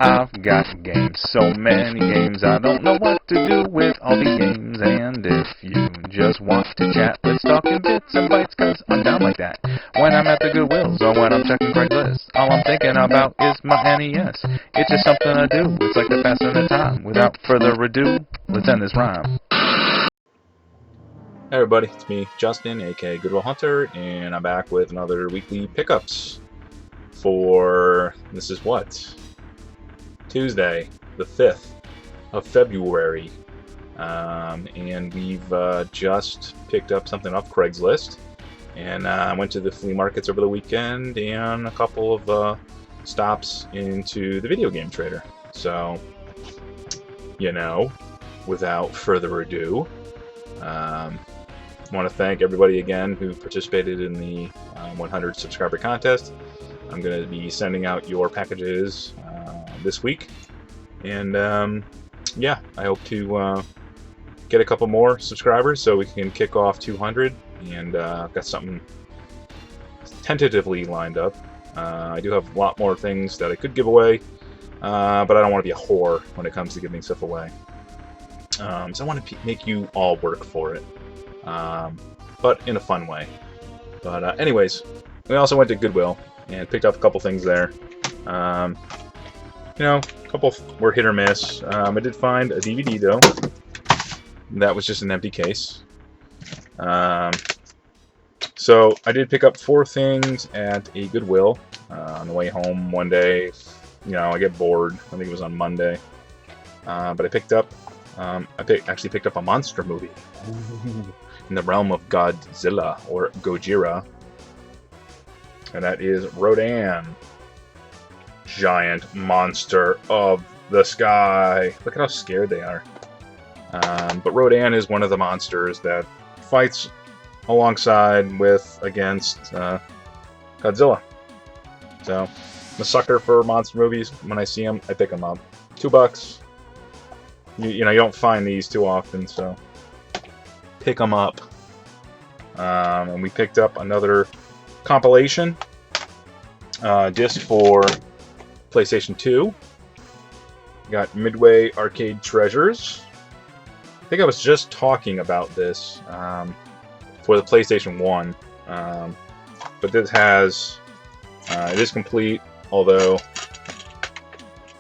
I've got games, so many games, I don't know what to do with all these games. And if you just want to chat, let's talk in bits and bytes, cause I'm down like that. When I'm at the Goodwills or when I'm checking Craigslist, all I'm thinking about is my NES. It's just something I do, it's like the passing of time. Without further ado, let's end this rhyme. Hey everybody, it's me, Justin, aka Goodwill Hunter, and I'm back with another weekly pickups for, this is what? Tuesday, the 5th of February, and we've just picked up something off Craigslist, and I went to the flea markets over the weekend and a couple of stops into the video game trader. So, you know, without further ado, I want to thank everybody again who participated in the 100 subscriber contest. I'm going to be sending out your packages this week, and yeah, I hope to get a couple more subscribers so we can kick off 200, and I've got something tentatively lined up. I do have a lot more things that I could give away, but I don't want to be a whore when it comes to giving stuff away. So I want to make you all work for it, but in a fun way. But anyways, we also went to Goodwill and picked up a couple things there. You know, a couple were hit or miss. I did find a DVD though. That was just an empty case. So I did pick up 4 things at a Goodwill on the way home one day. You know, I get bored. I think it was on Monday. But I picked up, actually picked up a monster movie in the realm of Godzilla or Gojira, and that is Rodan, giant monster of the sky. Look at how scared they are. But Rodan is one of the monsters that fights alongside against Godzilla. So I'm a sucker for monster movies. When I see them, I pick them up. $2. You know, you don't find these too often, so pick them up. And we picked up another compilation disc for PlayStation 2. Got Midway Arcade Treasures. I think I was just talking about this for the PlayStation 1, but this has it is complete, although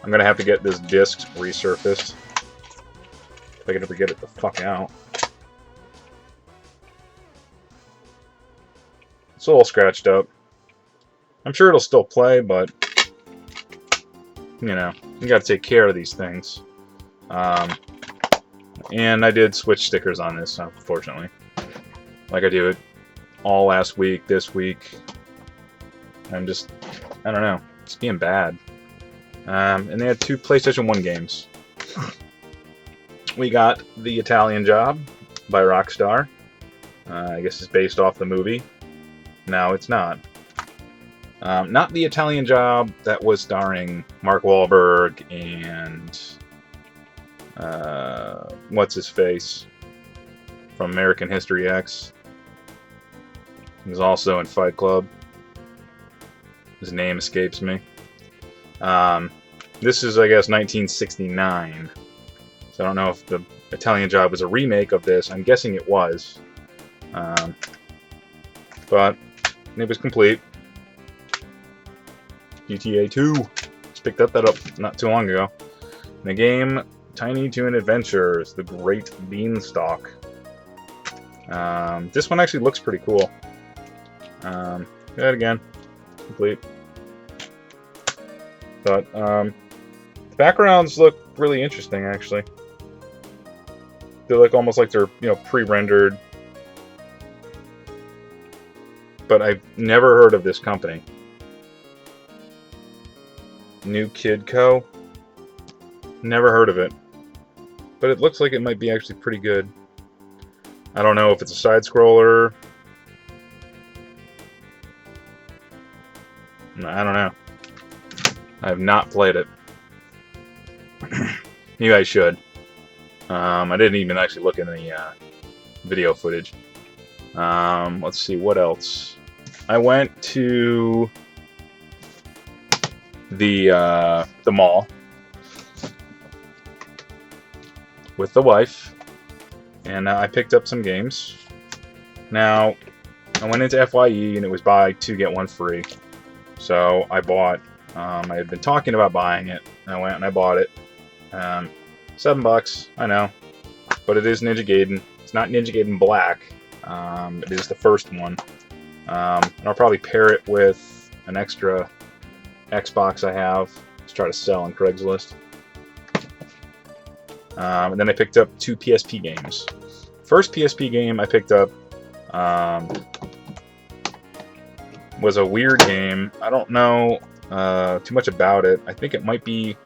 I'm gonna have to get this disc resurfaced if I can ever get it the fuck out. It's a little scratched up. I'm sure it'll still play, but you know, you gotta take care of these things. And I did switch stickers on this, unfortunately. Like I do it all last week, this week. I don't know, it's being bad. And they had 2 PlayStation 1 games. We got The Italian Job by Rockstar. I guess it's based off the movie. No, it's not. Not The Italian Job that was starring Mark Wahlberg and what's his face from American History X. He was also in Fight Club. His name escapes me. This is, I guess, 1969. So I don't know if the Italian Job was a remake of this. I'm guessing it was. But it was complete. GTA 2. Just picked that up not too long ago. The game Tiny Toon Adventures, The Great Beanstalk. This one actually looks pretty cool. That again, complete. But the backgrounds look really interesting, actually. They look almost like they're, you know, pre-rendered. But I've never heard of this company. New Kid Co. Never heard of it. But it looks like it might be actually pretty good. I don't know if it's a side-scroller. I don't know. I have not played it. Maybe I should. I didn't even actually look in the video footage. Let's see, what else? I went to the mall with the wife, and I picked up some games. Now, I went into F.Y.E. and it was buy 2 get 1 free. So I bought. I had been talking about buying it. And I went and I bought it. $7, I know, but it is Ninja Gaiden. It's not Ninja Gaiden Black. It is the first one. And I'll probably pair it with an extra Xbox I have to try to sell on Craigslist. And then I picked up 2 PSP games. First PSP game I picked up was a weird game. I don't know too much about it. I think it might be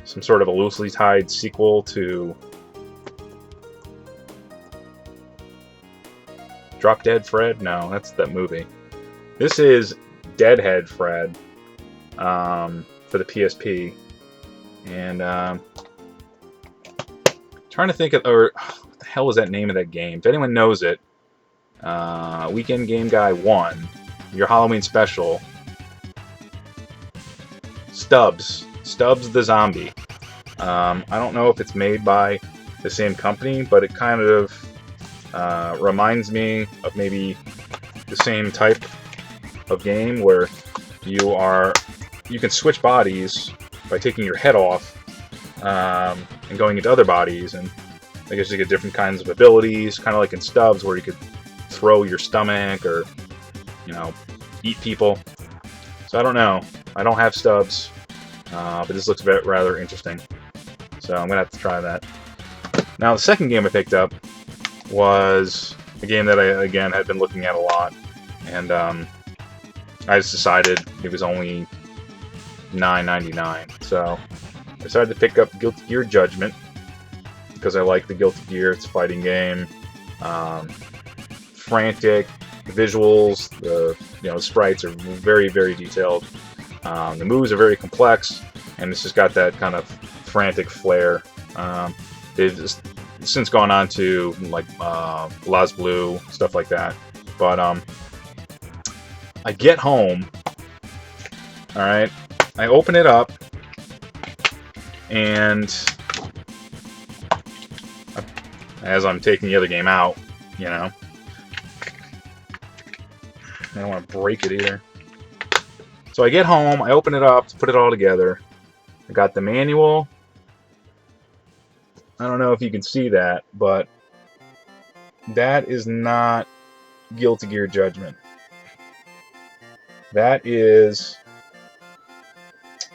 some sort of a loosely tied sequel to Drop Dead Fred? No, that's that movie. This is Deadhead Fred for the PSP. And trying to think of, or what the hell is that name of that game? If anyone knows it, Weekend Game Guy 1, your Halloween special, Stubbs the Zombie. I don't know if it's made by the same company, but it kind of reminds me of maybe the same type of game where you can switch bodies by taking your head off and going into other bodies, and I guess you get different kinds of abilities, kind of like in Stubbs where you could throw your stomach or, you know, eat people. So I don't know. I don't have Stubbs, but this looks rather interesting. So I'm going to have to try that. Now the second game I picked up was a game that I, again, had been looking at a lot, and I just decided it was only $9.99. So I decided to pick up Guilty Gear Judgment because I like the Guilty Gear. It's a fighting game, frantic visuals. The sprites are very, very detailed. The moves are very complex, and it's just got that kind of frantic flair. They've since gone on to like Las Blue, stuff like that. But I get home, all right, I open it up, and as I'm taking the other game out, you know, I don't want to break it either. So I get home, I open it up to put it all together. I got the manual. I don't know if you can see that, but that is not Guilty Gear Judgment. That is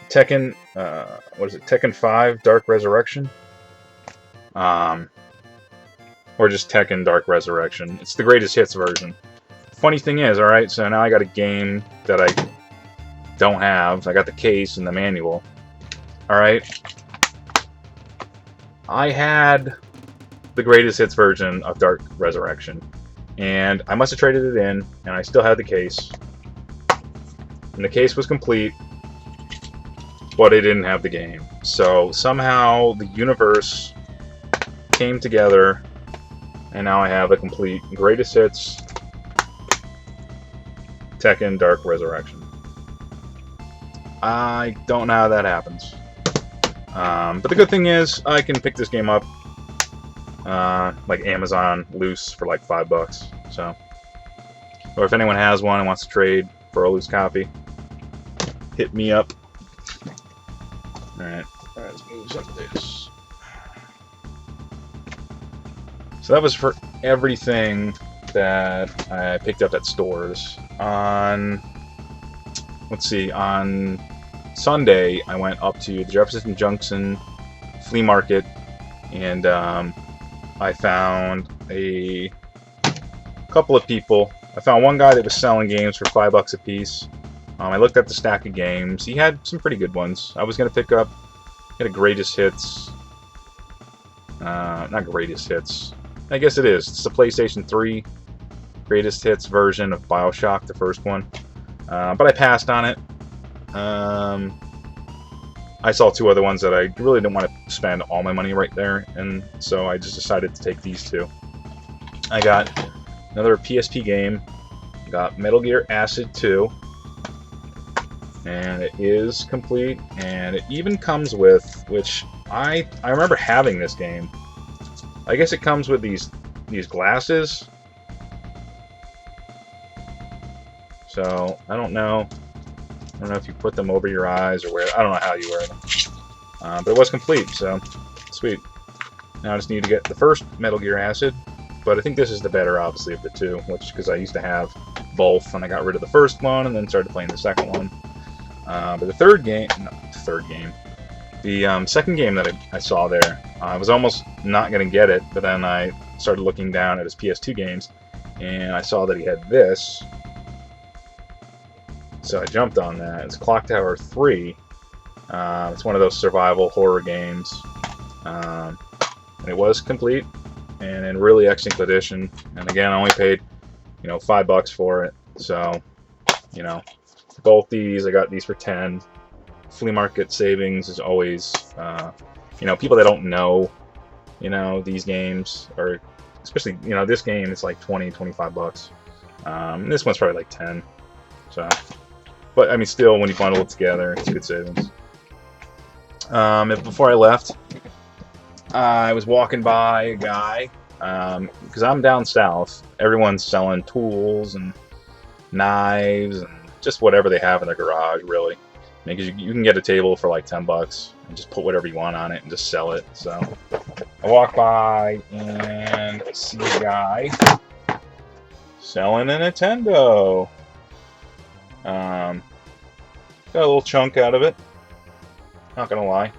Tekken, what is it, Tekken 5 Dark Resurrection? Or just Tekken Dark Resurrection. It's the greatest hits version. Funny thing is, alright, so now I got a game that I don't have. I got the case and the manual. Alright. I had the greatest hits version of Dark Resurrection, and I must have traded it in, and I still had the case. And the case was complete, but it didn't have the game. So somehow the universe came together, and now I have a complete greatest hits Tekken Dark Resurrection. I don't know how that happens. But the good thing is, I can pick this game up, like Amazon loose for like $5. So, or if anyone has one and wants to trade for a loose copy, hit me up. All right, let's move some of this. So that was for everything that I picked up at stores. On, let's see, on Sunday, I went up to the Jefferson Junction flea market, and I found a couple of people. I found one guy that was selling games for $5 a piece. I looked at the stack of games. He had some pretty good ones. I was going to pick up, he had a greatest hits. Not greatest hits. I guess it is. It's the PlayStation 3 greatest hits version of BioShock, the first one. But I passed on it. I saw 2 other ones that I really didn't want to spend all my money right there, and so I just decided to take these 2. I got another PSP game. I got Metal Gear Acid 2, and it is complete, and it even comes with, which I remember having this game. I guess it comes with these glasses. So I don't know. I don't know if you put them over your eyes or where. I don't know how you wear them. But it was complete, so sweet. Now I just need to get the first Metal Gear Acid, but I think this is the better, obviously, of the two, which because I used to have both, and I got rid of the first one and then started playing the second one. But the second game that I saw there, I was almost not going to get it, but then I started looking down at his PS2 games, and I saw that he had this, so I jumped on that. It's Clock Tower 3. It's one of those survival horror games, and it was complete and in really excellent condition. And again, I only paid, $5 for it. So, both these, I got these for 10. Flea market savings is always, people that don't know, these games, or especially, this game is like 20, $25. This one's probably like 10. So, but I mean, still, when you bundle it together, it's good savings. Before I left, I was walking by a guy, because I'm down south. Everyone's selling tools and knives and just whatever they have in their garage, really. Because you can get a table for like $10 and just put whatever you want on it and just sell it. So I walk by and I see a guy selling a Nintendo. Got a little chunk out of it. Not gonna lie.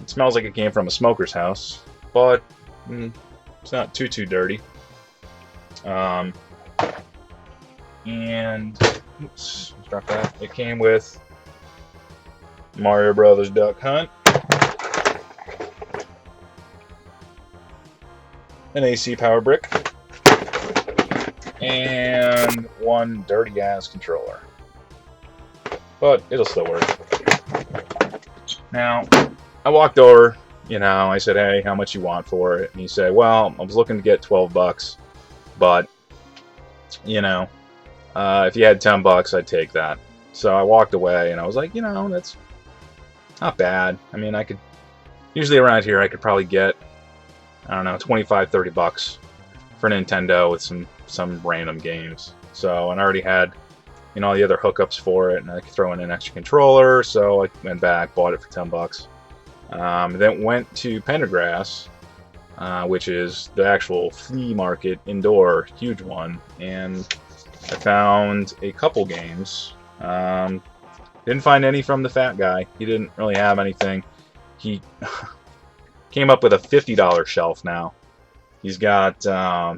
It smells like it came from a smoker's house, but it's not too dirty. And oops, drop that. It came with Mario Brothers Duck Hunt, an AC power brick, and one dirty ass controller. But it'll still work. Now, I walked over, I said, hey, how much you want for it? And he said, well, I was looking to get $12, but, if you had $10, I'd take that. So I walked away, and I was like, that's not bad. I mean, usually around here, I could probably get, I don't know, $25, $30 for Nintendo with some random games. So, and I already had, all the other hookups for it, and I could throw in an extra controller, so I went back, bought it for $10. Then went to Pendergrass, which is the actual flea market indoor, huge one, and I found a couple games. Didn't find any from the fat guy. He didn't really have anything. He came up with a $50 shelf now. He's got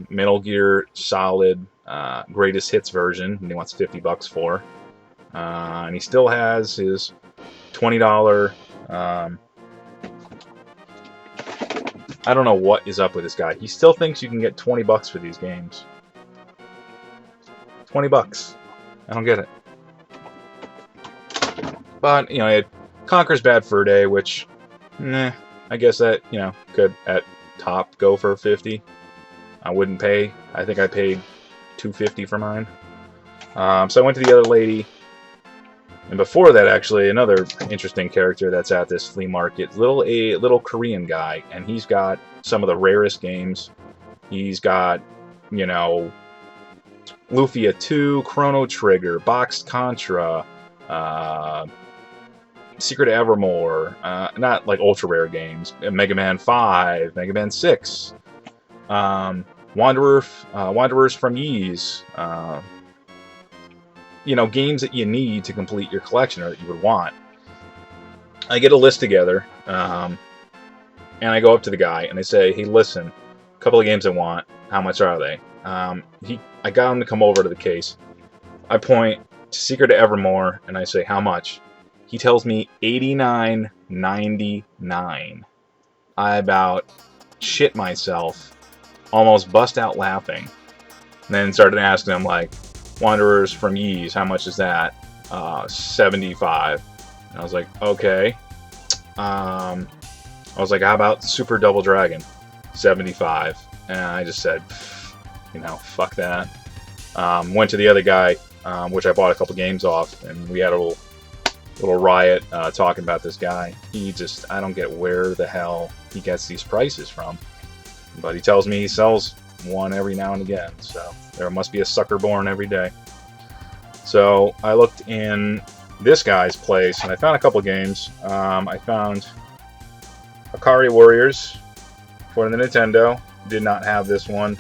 Metal Gear Solid Greatest Hits version, and he wants $50 for. And he still has his $20. I don't know what is up with this guy. He still thinks you can get $20 for these games. $20. I don't get it. But, he had Conker's Bad Fur Day, which, I guess that, could at top go for $50. I wouldn't pay. I think I paid $2.50 for mine. So I went to the other lady. And before that, actually, another interesting character that's at this flea market, a little Korean guy, and he's got some of the rarest games. He's got, Lufia 2, Chrono Trigger, Boxed Contra, Secret of Evermore, not like ultra rare games, Mega Man 5, Mega Man 6, Wanderers from Ys, games that you need to complete your collection or that you would want. I get a list together, and I go up to the guy and I say, hey, listen, a couple of games I want, how much are they? I got him to come over to the case. I point to Secret of Evermore and I say, how much? He tells me $89.99. I about shit myself, almost bust out laughing, and then started asking him, like, Wanderers from Ys, how much is that? $75. And I was like, okay. I was like, how about Super Double Dragon? $75. And I just said, fuck that. Went to the other guy. which I bought a couple games off, and we had a little riot talking about this guy. I don't get where the hell he gets these prices from, but he tells me he sells one every now and again, so there must be a sucker born every day. So I looked in this guy's place, and I found a couple games. I found Akari Warriors for the Nintendo. Did not have this one.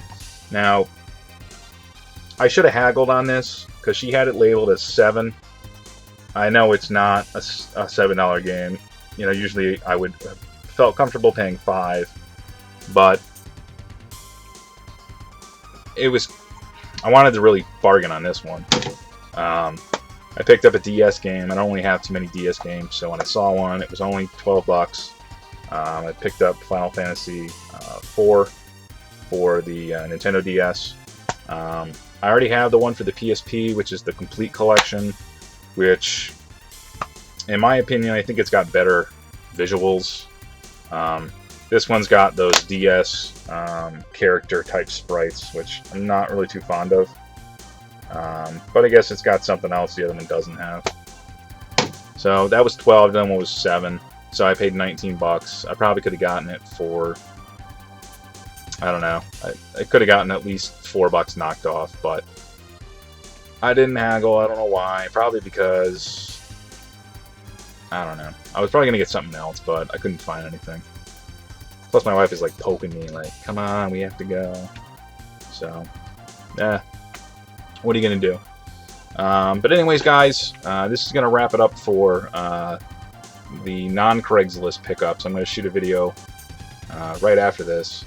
Now, I should have haggled on this, because she had it labeled as 7. I know it's not a $7 game. You know, usually I would have felt comfortable paying 5, but I wanted to really bargain on this one. I picked up a DS game. I don't really have too many DS games, so when I saw one, it was only 12 bucks. I picked up Final Fantasy 4 for the Nintendo DS. I already have the one for the PSP, which is the complete collection, which, in my opinion, I think it's got better visuals. This one's got those DS character type sprites, which I'm not really too fond of. But I guess it's got something else the other one doesn't have. So that was 12, then one was 7. So I paid 19 bucks. I probably could have gotten it for, I don't know. I could have gotten at least 4 bucks knocked off, but I didn't haggle. I don't know why. Probably because, I don't know. I was probably going to get something else, but I couldn't find anything. Plus my wife is like poking me, like, come on, we have to go. So, what are you going to do? But anyways, guys, this is going to wrap it up for the non-Craigslist pickups. I'm going to shoot a video right after this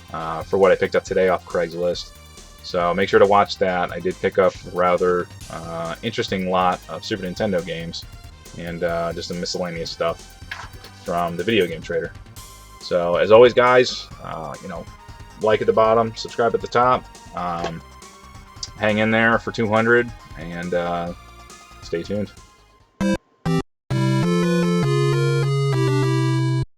for what I picked up today off Craigslist. So make sure to watch that. I did pick up a rather interesting lot of Super Nintendo games and just some miscellaneous stuff from the Video Game Trader. So as always, guys, you know, like at the bottom, subscribe at the top. Hang in there for 200, and stay tuned.